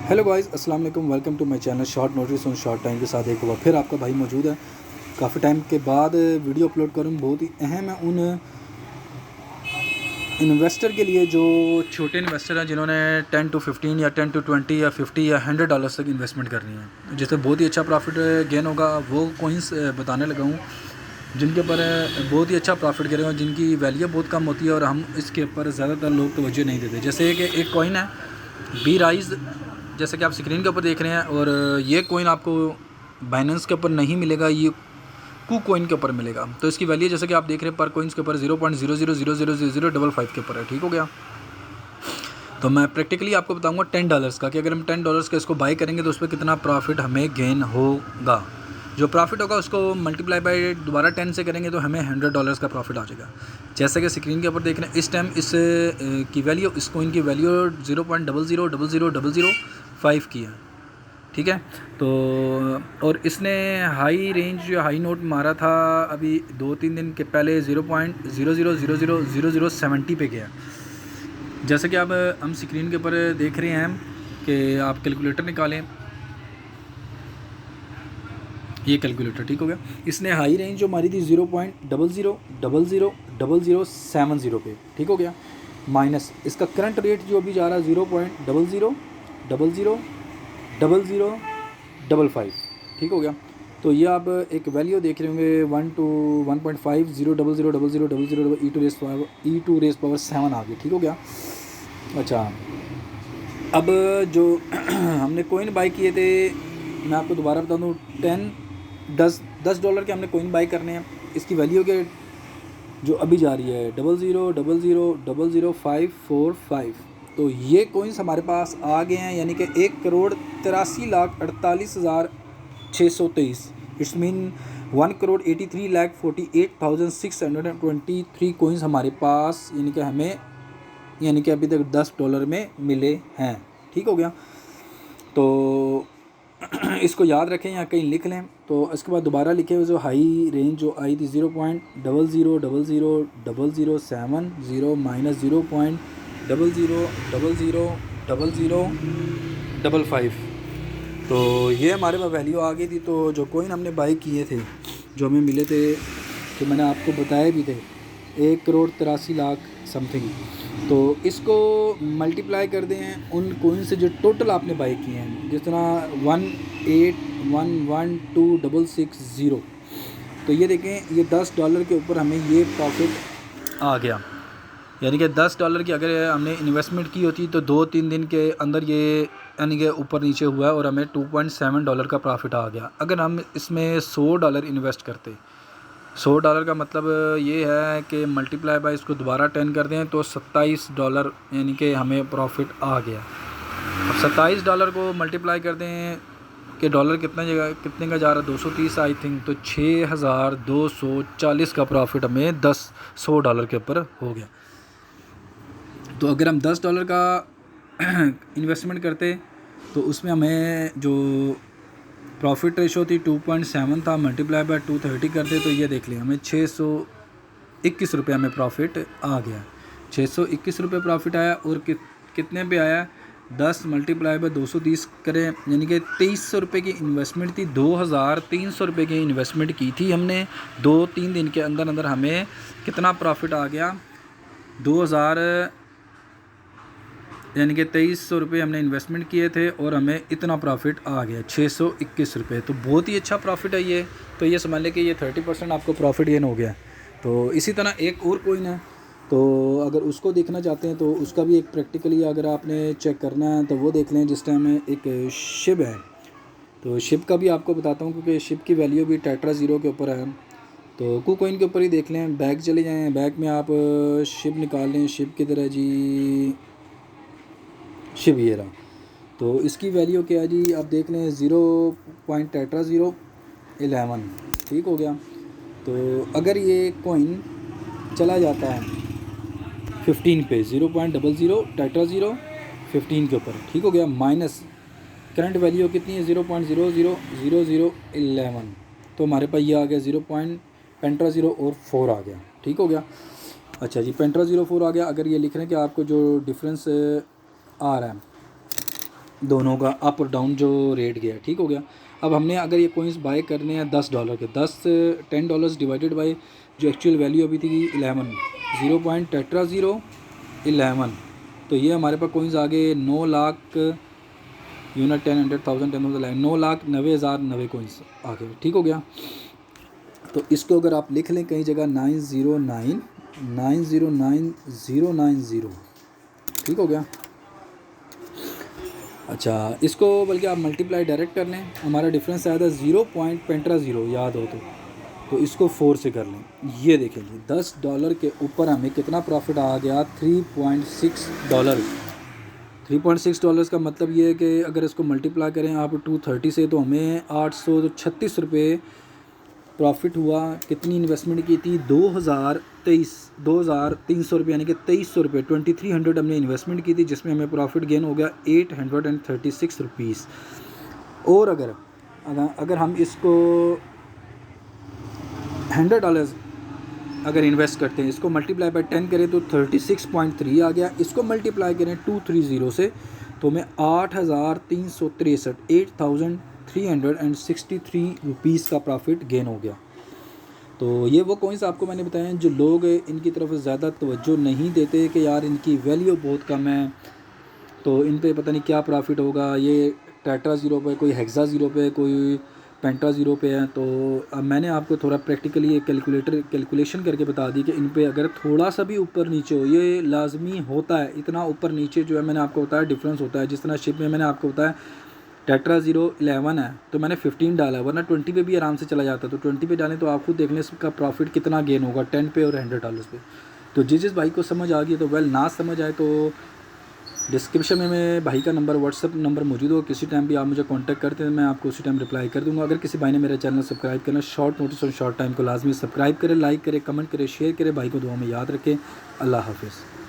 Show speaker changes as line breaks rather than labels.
Hello guys, अस्सलाम वालेकुम। Welcome to my channel short notice on short time के साथ एक बार फिर आपका भाई मौजूद है। काफ़ी टाइम के बाद वीडियो अपलोड करूँ, बहुत ही अहम है उन इन्वेस्टर के लिए जो छोटे इन्वेस्टर हैं, जिन्होंने 10 टू 15 या 10 टू 20 या 50 या $100 तक इन्वेस्टमेंट करनी है, जिससे बहुत ही अच्छा प्रॉफिट गेन होगा। वो कॉइन्स बताने लगा हूँ जिनके ऊपर बहुत ही अच्छा प्रॉफिट करेगा, जिनकी वैल्यू बहुत कम होती है और हम इसके ऊपर ज़्यादातर लोग तवज्जो नहीं देते। जैसे कि एक कॉइन है बी राइज, जैसे कि आप स्क्रीन के ऊपर देख रहे हैं, और ये कॉइन आपको बाइनेंस के ऊपर नहीं मिलेगा, ये कू कॉइन के ऊपर मिलेगा। तो इसकी वैल्यू जैसे कि आप देख रहे हैं पर कॉइन्स के ऊपर 0.00000055 के ऊपर है। ठीक हो गया। तो मैं प्रैक्टिकली आपको बताऊंगा $10 का कि अगर हम $10 का इसको बाई करेंगे तो उस पर कितना प्रॉफिट हमें गेन होगा। जो प्रॉफिट होगा उसको मल्टीप्लाई बाई दोबारा 10 से करेंगे तो हमें $100 का प्रॉफिट आ जाएगा। जैसे कि स्क्रीन के ऊपर देख रहे हैं, इस टाइम इस की वैल्यू, इस कॉइन की वैल्यू 0.000005 की है। ठीक है। तो और इसने हाई रेंज जो हाई नोट मारा था अभी 2-3 दिन के पहले 0.00000070 पे गया। जैसे कि अब हम स्क्रीन के ऊपर देख रहे हैं कि आप कैलकुलेटर निकालें, ये कैलकुलेटर। ठीक हो गया। इसने हाई रेंज जो मारी थी 0.00000070 पे। ठीक हो गया। माइनस इसका करंट रेट जो अभी जा रहा है 0.00000055। ठीक हो गया। तो ये आप एक वैल्यू देख रहे होंगे 1 to 1.5 0.000000 e to raise power 7 आ गई। ठीक हो गया। अच्छा, अब जो हमने कोइन बाई किए थे, मैं आपको दोबारा बता दूँ, $10 के हमने कोइन बाई करने हैं। इसकी वैल्यू के जो अभी जा रही है 0000000545। तो ये कोइंस हमारे पास आ गए हैं, यानी कि 1,83,48,623। इट्स मीन 1,83,48,623 कोइंस हमारे पास, यानी कि अभी तक $10 में मिले हैं। ठीक हो गया। तो इसको याद रखें या कहीं लिख लें। तो इसके बाद दोबारा लिखे हुए जो हाई रेंज जो आई थी 0.00000070 माइनस 0.00000055। तो ये हमारे पास वैल्यू आ गई थी। तो जो कोइन हमने बाई किए थे, जो हमें मिले थे, तो मैंने आपको बताए भी थे 1,83,00,000 समथिंग। तो इसको मल्टीप्लाई कर दें उन कोइन से जो टोटल आपने बाई किए हैं, जिस तरह 181126660। तो ये देखें, ये $10 के ऊपर हमें ये प्रॉफिट आ गया। यानी कि $10 की अगर हमने इन्वेस्टमेंट की होती तो 2-3 दिन के अंदर ये यानी कि ऊपर नीचे हुआ और हमें $2.7 का प्रॉफिट आ गया। अगर हम इसमें $100 इन्वेस्ट करते, $100 का मतलब ये है कि मल्टीप्लाई बाय इसको दोबारा 10 कर दें तो $27, यानी कि हमें प्रॉफिट आ गया। अब $27 को मल्टीप्लाई कर दें कि डॉलर कितने का जा रहा है, 230 आई थिंक। तो 6,240 का प्रॉफिट हमें $100 के ऊपर हो गया। तो अगर हम $10 का इन्वेस्टमेंट करते तो उसमें हमें जो प्रॉफिट रेशो थी 2.7 था, मल्टीप्लाई बाय 230 करते तो ये देख लें हमें 621 रुपये में प्रॉफिट आ गया। 621 रुपये प्रॉफिट आया। और कितने पे आया, 10 मल्टीप्लाई बाय 230 करें, यानी कि 2300 रुपये की इन्वेस्टमेंट थी। 2,300 रुपये की इन्वेस्टमेंट की थी हमने। 2-3 दिन के अंदर अंदर हमें कितना प्रॉफिट आ गया, 2000 यानी कि 2300 रुपये हमने इन्वेस्टमेंट किए थे और हमें इतना प्रॉफिट आ गया 621 रुपये। तो बहुत ही अच्छा प्रॉफिट है ये। तो ये समझ लें कि ये 30% आपको प्रॉफिट गेन हो गया। तो इसी तरह एक और कोइन है, तो अगर उसको देखना चाहते हैं तो उसका भी एक प्रैक्टिकली अगर आपने चेक करना है तो वो देख लें। जिस टाइम में एक शिप है, तो शिप का भी आपको बताता हूँ क्योंकि शिप की वैल्यू भी टेट्रा ज़ीरो के ऊपर है। तो कू कोइन के ऊपर ही देख लें। बैक चले जाएँ, बैक में आप शिप निकाल लें। शिप की तरह जी, शिप ये रहा। तो इसकी वैल्यू क्या है जी, आप देख लें 0.011। ठीक हो गया। तो अगर ये कॉइन चला जाता है 15 पे, 0.000015 के ऊपर, ठीक हो गया, माइनस करंट वैल्यू कितनी है 0.000011। तो हमारे पास ये आ गया 0.004 आ गया। ठीक हो गया। अच्छा जी, 0.04 आ गया। अगर ये लिख रहे हैं कि आपको जो डिफरेंस आ रहा है दोनों का अप और डाउन जो रेट गया, ठीक हो गया। अब हमने अगर ये कोइंस बाय करने हैं $10 के, $10 डिवाइडेड बाय जो एक्चुअल वैल्यू अभी थी 11, 0.11, तो ये हमारे पास कोइंस आ गए 9 लाख यूनिट 10, 100,000, 10,000, 9,90,090 कोइंस आ गए, ठीक हो गया। तो इसको अगर आप लिख लें कहीं जगह 909,909,090, ठीक हो गया। अच्छा, इसको बल्कि आप मल्टीप्लाई डायरेक्ट कर लें, हमारा डिफरेंस आया था 0.15 याद हो तो इसको 4 से कर लें। ये देखें जी, $10 के ऊपर हमें कितना प्रॉफिट आ गया, $3.6। $3.6 का मतलब ये है कि अगर इसको मल्टीप्लाई करें आप 230 से, तो हमें 836 रुपये प्रॉफिट हुआ। कितनी इन्वेस्टमेंट की थी, 2,300 रुपये, यानी कि 2300 रुपये, 2300 हमने इन्वेस्टमेंट की थी, जिसमें हमें प्रॉफिट गेन हो गया 836 रुपीज़। और अगर हम इसको $100 अगर इन्वेस्ट करते हैं, इसको मल्टीप्लाई बाय 10 करें तो 36.3 आ गया। इसको मल्टीप्लाई करें 230 से तो हमें 8,363 रुपीज़ का प्रॉफिट गेन हो गया। तो ये वो कॉइन्स आपको मैंने बताए हैं जो लोग इनकी तरफ ज़्यादा तवज्जो नहीं देते कि यार इनकी वैल्यू बहुत कम है, तो इन पे पता नहीं क्या प्रॉफिट होगा। ये टेट्रा ज़ीरो पे, कोई हेक्सा ज़ीरो पे, कोई पेंटा ज़ीरो पे है। तो अब मैंने आपको थोड़ा प्रैक्टिकली एक कैलकुलेशन करके बता दी कि इन पे अगर थोड़ा सा भी ऊपर नीचे हो, ये लाजमी होता है, इतना ऊपर नीचे जो है मैंने आपको बताया डिफरेंस होता है। जिस तरह शिप में मैंने आपको बताया टेट्रा ज़ीरो 11 है तो मैंने 15 डाला, वरना 20 पे भी आराम से चला जाता। तो 20 पे डालें तो आप खुद देख लें इसका प्रॉफिट कितना गेन होगा 10 पे और $100 पे। तो जिस भाई को समझ आ गई तो वेल, ना समझ आए तो डिस्क्रिप्शन में मैं भाई का नंबर, व्हाट्सअप नंबर मौजूद हो, किसी टाइम भी आप मुझे कांटेक्ट करते हैं, मैं आपको उसी टाइम रिप्लाई कर दूंगा। अगर किसी भाई ने मेरा चैनल सब्सक्राइब करना, शॉर्ट नोटिस और शॉर्ट टाइम को लाजमी सब्सक्राइब करें, लाइक करें, कमेंट करें, शेयर करें। भाई को दुआ में याद रखें। अल्लाह हाफिज़।